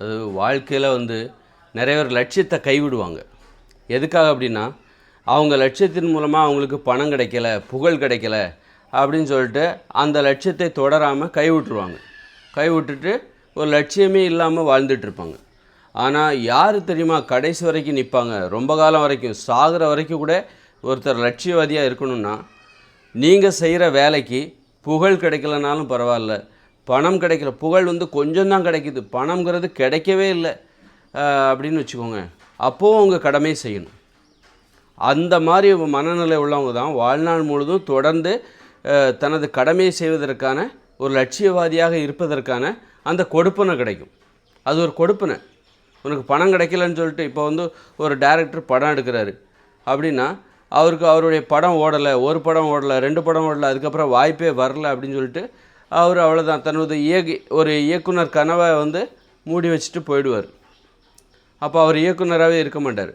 அது வாழ்க்கையில் நிறைய பேர் லட்சியத்தை கைவிடுவாங்க. எதுக்காக அப்படின்னா, அவங்க லட்சியத்தின் மூலமாக அவங்களுக்கு பணம் கிடைக்கல, புகழ் கிடைக்கல அப்படின்னு சொல்லிட்டு அந்த லட்சியத்தை தொடராமல் கைவிட்டுருவாங்க. கைவிட்டுட்டு ஒரு லட்சியமே இல்லாமல் வாழ்ந்துட்டுருப்பாங்க. ஆனால் யார் தெரியுமா கடைசி வரைக்கும் நிற்பாங்க, ரொம்ப காலம் வரைக்கும், சாகிற வரைக்கும் கூட ஒருத்தர் லட்சியவாதியாக இருக்கணும்னா, நீங்கள் செய்கிற வேலைக்கு புகழ் கிடைக்கலனாலும் பரவாயில்ல, பணம் கிடைக்கல, புகழ் கொஞ்சம் தான் கிடைக்குது, பணம்ங்கிறது கிடைக்கவே இல்லை அப்படின்னு வச்சுக்கோங்க, அப்போவும் அவங்க கடமையை செய்யணும். அந்த மாதிரி மனநிலை உள்ளவங்க தான் வாழ்நாள் முழுதும் தொடர்ந்து தனது கடமையை செய்வதற்கான ஒரு லட்சியவாதியாக இருப்பதற்கான அந்த கொடுப்பனை கிடைக்கும். அது ஒரு கொடுப்பனை. உனக்கு பணம் கிடைக்கலன்னு சொல்லிட்டு இப்போ ஒரு டைரக்டர் படம் எடுக்கிறாரு அப்படின்னா, அவருடைய படம் ஓடலை, ஒரு படம் ஓடலை, 2 படம் ஓடலை, அதுக்கப்புறம் வாய்ப்பே வரல அப்படின்னு சொல்லிட்டு அவர் அவ்வளோதான், தனது ஒரு இயக்குனர் கனவை மூடி வச்சுட்டு போயிடுவார். அப்போ அவர் இயக்குனராகவே இருக்க மாட்டார்.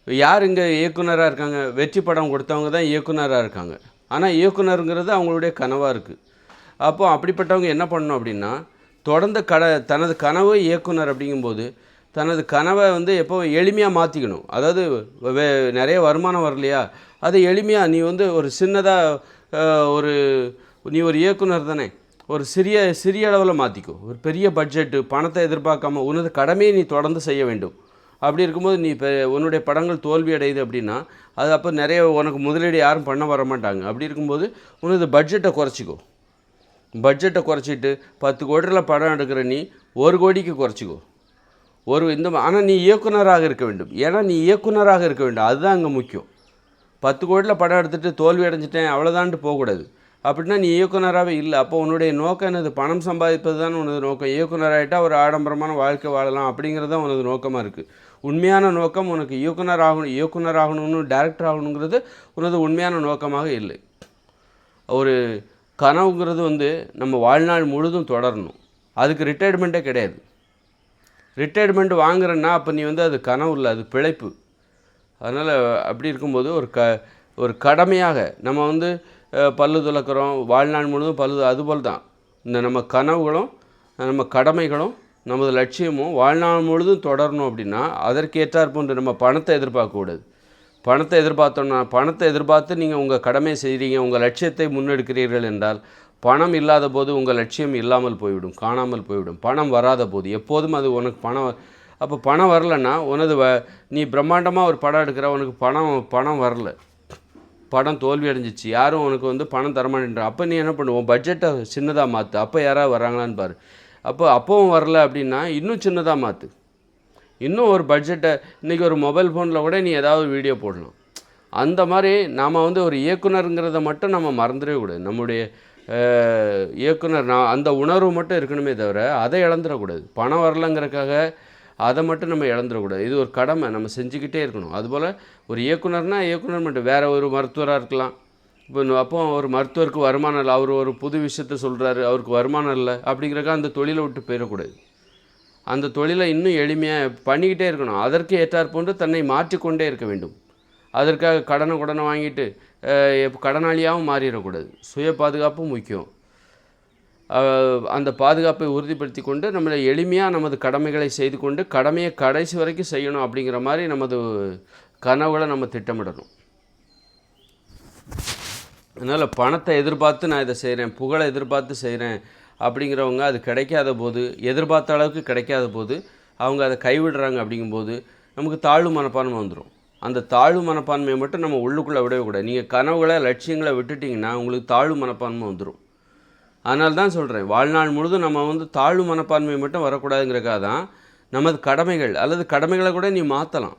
யார் இங்கே இயக்குனராக இருக்காங்க? வெற்றி படம் கொடுத்தவங்க தான் இயக்குனராக இருக்காங்க. ஆனால் இயக்குனருங்கிறது அவங்களுடைய கனவாக இருக்குது. அப்போ அப்படிப்பட்டவங்க என்ன பண்ணணும் அப்படின்னா, தொடர்ந்து தனது கனவு இயக்குனர் அப்படிங்கும்போது தனது கனவை எப்போ எளிமையாக மாற்றிக்கணும். அதாவது நிறைய வருமானம் வரலையா, அதை எளிமையாக நீ ஒரு சின்னதாக நீ ஒரு இயக்குனர் தானே, ஒரு சிறிய அளவில் மாற்றிக்கோ. ஒரு பெரிய பட்ஜெட்டு, பணத்தை எதிர்பார்க்காம உனது கடமையை நீ தொடர்ந்து செய்ய வேண்டும். அப்படி இருக்கும்போது நீ இப்போ உன்னுடைய படங்கள் தோல்வி அடையுது அப்படின்னா, அது அப்போ நிறைய உனக்கு முதலீடு யாரும் பண்ண வர மாட்டாங்க. அப்படி இருக்கும்போது உனது பட்ஜெட்டை குறைச்சிக்கோ. பட்ஜெட்டை குறைச்சிட்டு 10 கோடியில் படம் எடுக்கிற நீ 1 கோடிக்கு குறைச்சிக்கோ. ஆனால் நீ இயக்குனராக இருக்க வேண்டும். ஏன்னா நீ இயக்குனராக இருக்க வேண்டும், அதுதான் அங்கே முக்கியம். 10 கோடியில் படம் எடுத்துகிட்டு தோல்வி அடைஞ்சிட்டேன் அவ்வளோதான்ட்டு போகக்கூடாது. அப்படின்னா நீ இயக்குனராகவே இல்லை. அப்போ உன்னுடைய நோக்கம் என்னது? பணம் சம்பாதிப்பது தான் உனது நோக்கம். இயக்குனராகிட்டால் ஒரு ஆடம்பரமான வாழ்க்கை வாழலாம் அப்படிங்கிறது தான் உனது நோக்கமாக இருக்குது. உண்மையான நோக்கம் உனக்கு இயக்குனராகணும்னு டைரக்டர் ஆகணுங்கிறது உனது உண்மையான நோக்கமாக இல்லை. ஒரு கனவுங்கிறது நம்ம வாழ்நாள் முழுதும் தொடரணும். அதுக்கு ரிட்டையர்மெண்ட்டே கிடையாது. ரிட்டையர்மெண்ட் வாங்குறேன்னா அப்போ நீ அது கனவு இல்லை, அது பிழைப்பு. அதனால் அப்படி இருக்கும்போது ஒரு கடமையாக நம்ம பல்லு துலக்கிறோம், வாழ்நாள் முழுதும் அதுபோல் தான் இந்த நம்ம கனவுகளும் நம்ம கடமைகளும் நமது லட்சியமும் வாழ்நாள் முழுதும் தொடரணும். அப்படின்னா அதற்கேற்றார் போன்று நம்ம பணத்தை எதிர்பார்க்கக்கூடாது. பணத்தை எதிர்பார்த்து நீங்கள் உங்கள் கடமையை செய்கிறீங்க, உங்கள் லட்சியத்தை முன்னெடுக்கிறீர்கள் என்றால், பணம் இல்லாத போது உங்கள் லட்சியம் இல்லாமல் போய்விடும், காணாமல் போய்விடும். பணம் வராத போது எப்போதும் அது உனக்கு அப்போ பணம் வரலைன்னா நீ பிரம்மாண்டமாக ஒரு படம் எடுக்கிற, உனக்கு பணம் வரல, படம் தோல்வி அடைஞ்சிச்சு, யாரும் உனக்கு பணம் தரமாட்டேன்ற, அப்போ நீ என்ன பண்ணுவோம்? பட்ஜெட்டை சின்னதாக மாற்று. அப்போ யாராவது வராங்களான்னு பாரு. அப்போவும் வரல அப்படின்னா இன்னும் சின்னதாக மாற்று. இன்னும் ஒரு பட்ஜெட்டை, இன்றைக்கி ஒரு மொபைல் ஃபோனில் கூட நீ ஏதாவது வீடியோ போடலாம். அந்த மாதிரி நாம் ஒரு இயக்குனருங்கிறத மட்டும் நம்ம மறந்துடவே கூடாது. நம்முடைய இயக்குனர் அந்த உணர்வு மட்டும் இருக்கணுமே தவிர அதை இழந்துடக்கூடாது. பணம் வரலைங்கிறக்காக அதை மட்டும் நம்ம இழந்துடக்கூடாது. இது ஒரு கடமை, நம்ம செஞ்சுக்கிட்டே இருக்கணும். அதுபோல் ஒரு இயக்குனர்னால் இயக்குனர் மட்டும், வேறு ஒரு மருத்துவராக இருக்கலாம். அப்போ ஒரு மருத்துவருக்கு வருமானம் இல்லை, அவர் ஒரு புது விஷயத்த சொல்கிறாரு, அவருக்கு வருமானம் இல்லை அப்படிங்கிறக்காக அந்த தொழிலை விட்டு போயிடக்கூடாது. அந்த தொழிலை இன்னும் எளிமையாக பண்ணிக்கிட்டே இருக்கணும். அதற்கு ஏற்றாற் போன்று தன்னை மாற்றிக்கொண்டே இருக்க வேண்டும். அதற்காக கடனை வாங்கிட்டு கடனாளியாகவும் மாறிடக்கூடாது. சுய பாதுகாப்பும் முக்கியம். அந்த பாதுகாப்பை உறுதிப்படுத்தி கொண்டு நம்மளை எளிமையாக நமது கடமைகளை செய்து கொண்டு கடமையை கடைசி வரைக்கும் செய்யணும் அப்படிங்கிற மாதிரி நமது கனவுகளை நம்ம திட்டமிடணும். அதனால் பணத்தை எதிர்பார்த்து நான் இதை செய்கிறேன், புகழை எதிர்பார்த்து செய்கிறேன் அப்படிங்கிறவங்க அது கிடைக்காத போது, எதிர்பார்த்த அளவுக்கு கிடைக்காத போது அவங்க அதை கைவிடுறாங்க. அப்படிங்கும்போது நமக்கு தாழ்வு மனப்பான்மை வந்துடும். அந்த தாழ்வு மனப்பான்மையை மட்டும் நம்ம உள்ளுக்குள்ளே விடவே கூடாது. நீங்கள் கனவுகளை லட்சியங்களை விட்டுட்டிங்கன்னா உங்களுக்கு தாழ்வு மனப்பான்மை வந்துடும். அதனால தான் சொல்கிறேன், வாழ்நாள் முழுதும் நம்ம தாழ்வு மனப்பான்மை மட்டும் வரக்கூடாதுங்கிறக்காக தான் நமது கடமைகள் அல்லது கடமைகளை கூட நீ மாற்றலாம்.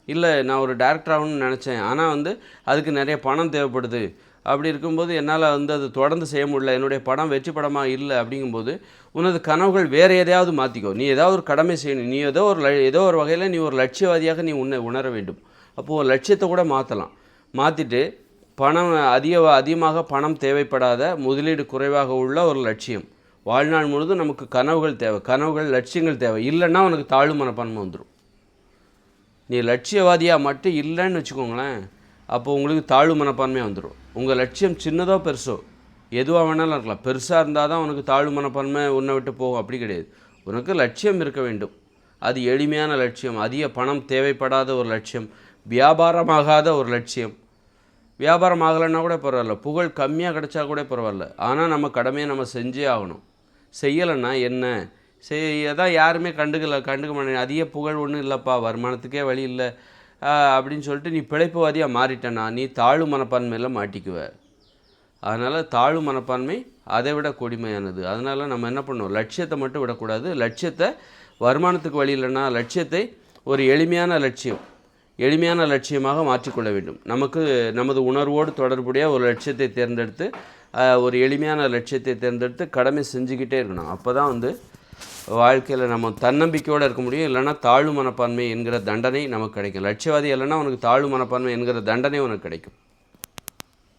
இல்லை, நான் ஒரு டைரக்டர் ஆகணும்னு நினச்சேன், ஆனால் அதுக்கு நிறைய பணம் தேவைப்படுது, அப்படி இருக்கும்போது என்னால் அது தொடர்ந்து செய்ய முடியல, என்னுடைய படம் வெற்றி படமாக இல்லை அப்படிங்கும்போது உனது கனவுகள் வேறு எதையாவது மாற்றிக்கோ. நீ ஏதாவது ஒரு கடமை செய்யணும். நீ ஏதோ ஒரு வகையில் நீ ஒரு லட்சியவாதியாக நீ உணர வேண்டும். அப்போது ஒரு லட்சியத்தை கூட மாற்றலாம். மாற்றிட்டு பணம் அதிகமாக பணம் தேவைப்படாத, முதலீடு குறைவாக உள்ள ஒரு லட்சியம். வாழ்நாள் முழுதும் நமக்கு கனவுகள் தேவை, லட்சியங்கள் தேவை. இல்லைன்னா உனக்கு தாழ்வு மனப்பான்மை வந்துடும். நீ லட்சியவாதியாக மட்டும் இல்லைன்னு வச்சுக்கோங்களேன், அப்போ உங்களுக்கு தாழ்வு மனப்பான்மையாக வந்துடும். உங்கள் லட்சியம் சின்னதோ பெருசோ எதுவாக வேணாலும் இருக்கலாம். பெருசாக இருந்தால் தான் உனக்கு தாழ்வு மனப்பான்மை உன்னை விட்டு போகும், அப்படி கிடையாது. உனக்கு லட்சியம் இருக்க வேண்டும். அது எளிமையான லட்சியம், அதிக பணம் தேவைப்படாத ஒரு லட்சியம், வியாபாரமாகாத ஒரு லட்சியம். வியாபாரம் ஆகலைன்னா கூட பரவாயில்ல, புகழ் கம்மியாக கிடச்சா கூட பரவாயில்ல, ஆனால் நம்ம கடமையை நம்ம செஞ்சே ஆகணும். செய்யலைன்னா என்ன அதான் யாருமே கண்டுக்க மாட்டேன், அதிக புகழ் ஒன்றும் இல்லைப்பா, வருமானத்துக்கே வழி இல்லை அப்படின்னு சொல்லிட்டு நீ பிழைப்புவாதியாக மாறிட்டேன்னா நீ தாழ்வு மனப்பான்மையில் மாட்டிக்குவ. அதனால் தாழ்வு மனப்பான்மை அதை விட கொடுமையானது. அதனால் நம்ம என்ன பண்ணணும், லட்சியத்தை மட்டும் விடக்கூடாது. லட்சியத்தை வருமானத்துக்கு வழி இல்லைன்னா லட்சியத்தை ஒரு எளிமையான லட்சியமாக மாற்றிக்கொள்ள வேண்டும். நமது உணர்வோடு தொடர்புடைய ஒரு லட்சியத்தை தேர்ந்தெடுத்து ஒரு எளிமையான லட்சியத்தை தேர்ந்தெடுத்து கடமை செஞ்சுக்கிட்டே இருக்கணும். அப்போ தான் வாழ்க்கையில் நம்ம தன்னம்பிக்கையோடு இருக்க முடியும். இல்லைனா தாழ்வு மனப்பான்மை என்கிற தண்டனை நமக்கு கிடைக்கும். லட்சியவாதி இல்லைன்னா உனக்கு தாழ்வு மனப்பான்மை என்கிற தண்டனை உனக்கு கிடைக்கும்.